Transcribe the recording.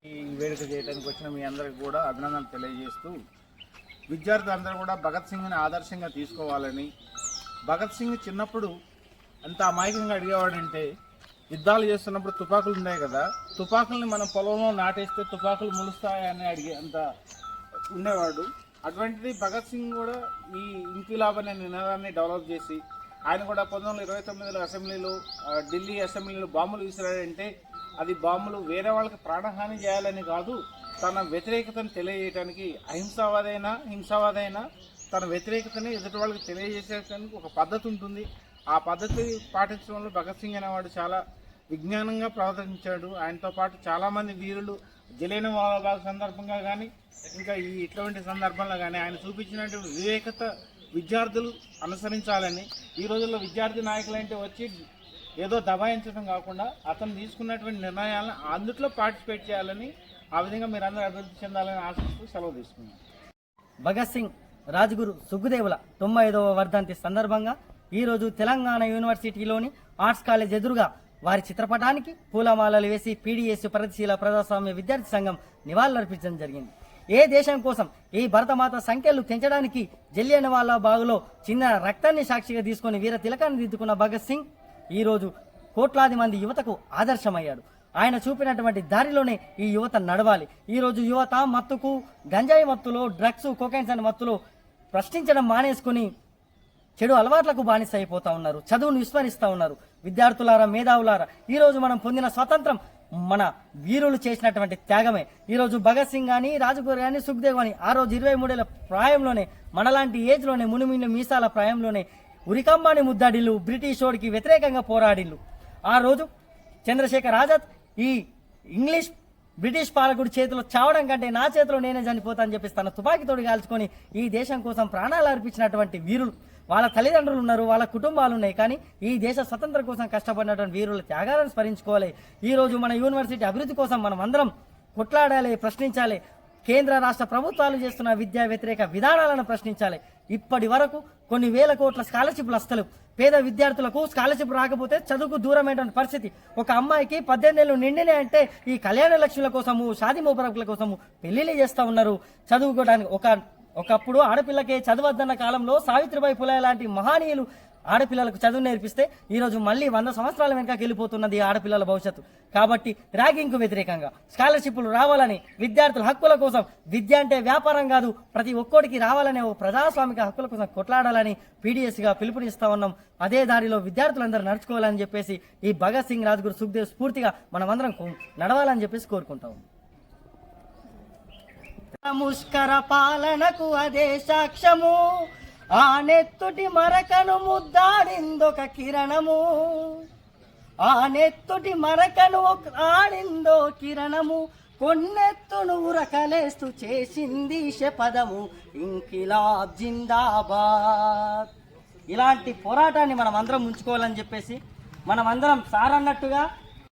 ఈ వేడుక చేయడానికి వచ్చిన మీ అందరికి కూడా అభినందనలు తెలియజేస్తూ విద్యార్థులందరూ కూడా భగత్ సింగ్ని ఆదర్శంగా తీసుకోవాలని, భగత్ సింగ్ చిన్నప్పుడు ఎంత అమాయకంగా అడిగేవాడంటే యుద్ధాలు చేస్తున్నప్పుడు తుపాకులు ఉన్నాయి కదా, తుపాకుల్ని మనం పొలంలో నాటేస్తే తుపాకులు ములుస్తాయని అడిగే అంత ఉండేవాడు. అటువంటిది భగత్ సింగ్ కూడా ఈ ఇంకిలాబ్ అనే నినాదాన్ని డెవలప్ చేసి ఆయన కూడా 1929లో అసెంబ్లీలో ఢిల్లీ అసెంబ్లీలో బాంబులు విసిరాడంటే అది బాంబులు వేరే వాళ్ళకి ప్రాణహాని చేయాలని కాదు, తన వ్యతిరేకతను తెలియజేయడానికి హింసావాదైనా తన వ్యతిరేకతని ఎదుటి వాళ్ళకి తెలియజేసేటానికి ఒక పద్ధతి ఉంటుంది. ఆ పద్ధతి పాటించడంలో భగత్ సింగ్ అనేవాడు చాలా విజ్ఞానంగా ప్రవర్తించాడు. ఆయనతో పాటు చాలామంది వీరులు జలియన్ వాలాబాగ్ సందర్భంగా కానీ ఇంకా ఇటువంటి సందర్భంలో కానీ ఆయన చూపించినటువంటి వివేకత విద్యార్థులు అనుసరించాలని, ఈ రోజుల్లో విద్యార్థి నాయకులు అంటే వచ్చి ఏదో దబాయించడం కాకుండా అతను తీసుకున్నటువంటి నిర్ణయాలను అందుట్లో పార్టిసిపేట్ చేయాలని, ఆ విధంగా మీరందరూ అభివృద్ధి చెందాలని ఆశిస్తూ సెలవు తీసుకున్నాం. భగత్ సింగ్ రాజ్గురు సుఖ్దేవుల 95వ వర్ధంతి సందర్భంగా ఈరోజు తెలంగాణ యూనివర్సిటీలోని ఆర్ట్స్ కాలేజ్ ఎదురుగా వారి చిత్రపటానికి పూలమాలలు వేసి పీడీఎస్ ప్రగతిశీల ప్రజాస్వామ్య విద్యార్థి సంఘం నివాళులర్పించడం జరిగింది. ఏ దేశం కోసం ఈ భరతమాత సంఖ్యలు పెంచడానికి జలియన్ వాలాబాగ్లో చిన్న రక్తాన్ని సాక్షిగా తీసుకుని వీర తిలకాన్ని దిద్దుకున్న భగత్ సింగ్ ఈరోజు కోట్లాది మంది యువతకు ఆదర్శమయ్యాడు. ఆయన చూపినటువంటి దారిలోనే ఈ యువత నడవాలి. ఈరోజు యువత మత్తుకు, గంజాయి మత్తులో, డ్రగ్స్, కోకైన్స్ అనే మత్తులో ప్రశ్నించడం మానేసుకుని చెడు అలవాట్లకు బానిస అయిపోతా ఉన్నారు, చదువును విస్మరిస్తూ ఉన్నారు. విద్యార్థులారా, మేధావులారా, ఈరోజు మనం పొందిన స్వాతంత్రం మన వీరులు చేసినటువంటి త్యాగమే. ఈరోజు భగత్ సింగ్ కానీ, రాజ్గురు కానీ, సుఖ్దేవ్ కానీ ఆ రోజు 23 ఏళ్ల ప్రాయంలోనే, మనలాంటి ఏజ్లోనే, మునిమిని మీసాల ప్రాయంలోనే ఉరికంబాని ముద్దాడిల్లు, బ్రిటిష్ వాడికి వ్యతిరేకంగా పోరాడిల్లు. ఆ రోజు చంద్రశేఖర్ ఆజాద్ ఈ ఇంగ్లీష్ బ్రిటిష్ పాలకుడి చేతిలో చావడం కంటే నా చేతిలో నేనే చనిపోతానని చెప్పేసి తన తుపాకీతోటి కాల్చుకొని ఈ దేశం కోసం ప్రాణాలు అర్పించినటువంటి వీరులు, వాళ్ళ తల్లిదండ్రులు ఉన్నారు, వాళ్ళ కుటుంబాలు ఉన్నాయి, కానీ ఈ దేశ స్వతంత్రం కోసం కష్టపడినటువంటి వీరుల త్యాగాలను స్మరించుకోవాలి. ఈరోజు మన యూనివర్సిటీ అభివృద్ధి కోసం మనం అందరం కొట్లాడాలి, ప్రశ్నించాలి. కేంద్ర రాష్ట్ర ప్రభుత్వాలు చేస్తున్న విద్యా వ్యతిరేక విధానాలను ప్రశ్నించాలి. ఇప్పటి వరకు కొన్ని వేల కోట్ల స్కాలర్షిప్లు వస్తలు, పేద విద్యార్థులకు స్కాలర్షిప్ రాకపోతే చదువుకు దూరమైనటువంటి పరిస్థితి. ఒక అమ్మాయికి 18 ఏళ్ళు నిండినే అంటే ఈ కళ్యాణ లక్ష్యుల కోసము, షాదీ ముబారకుల కోసము పెళ్లిళ్ళు చేస్తూ ఉన్నారు. చదువుకోవడానికి ఒకప్పుడు ఆడపిల్లకే చదవద్దన్న కాలంలో సావిత్రిబాయి పులే లాంటి మహానీయులు ఆడపిల్లలకు చదువు నేర్పిస్తే ఈరోజు మళ్ళీ 100 సంవత్సరాల వెనకకి వెళ్ళిపోతున్నది ఆడపిల్లల భవిష్యత్తు. కాబట్టి ర్యాగింగ్కు వ్యతిరేకంగా స్కాలర్షిప్లు రావాలని, విద్యార్థుల హక్కుల కోసం, విద్య అంటే వ్యాపారం కాదు, ప్రతి ఒక్కడికి రావాలనే ఓ ప్రజాస్వామిక హక్కుల కోసం కొట్లాడాలని పీడీఎస్గా పిలుపునిస్తా ఉన్నాం. అదే దారిలో విద్యార్థులందరూ నడుచుకోవాలని చెప్పేసి ఈ భగత్ సింగ్, రాజ్గురు సుఖ్దేవ్ స్ఫూర్తిగా మనమందరం నడవాలని చెప్పేసి కోరుకుంటాం. ముష్కర పాలనకు అదే సాక్ష్యము, ఆ నెత్తుటి మరకను ముద్దాడిందొక కిరణము, ఆ నెత్తుటి మరకను ఆడిందో కిరణము, కొన్నెత్తును ఉరకలేస్తూ చేసింది శపథము, ఇంకిలాబ్ జిందాబాద్. ఇలాంటి పోరాటాన్ని మనం అందరం ఉంచుకోవాలని చెప్పేసి మనమందరం సారన్నట్టుగా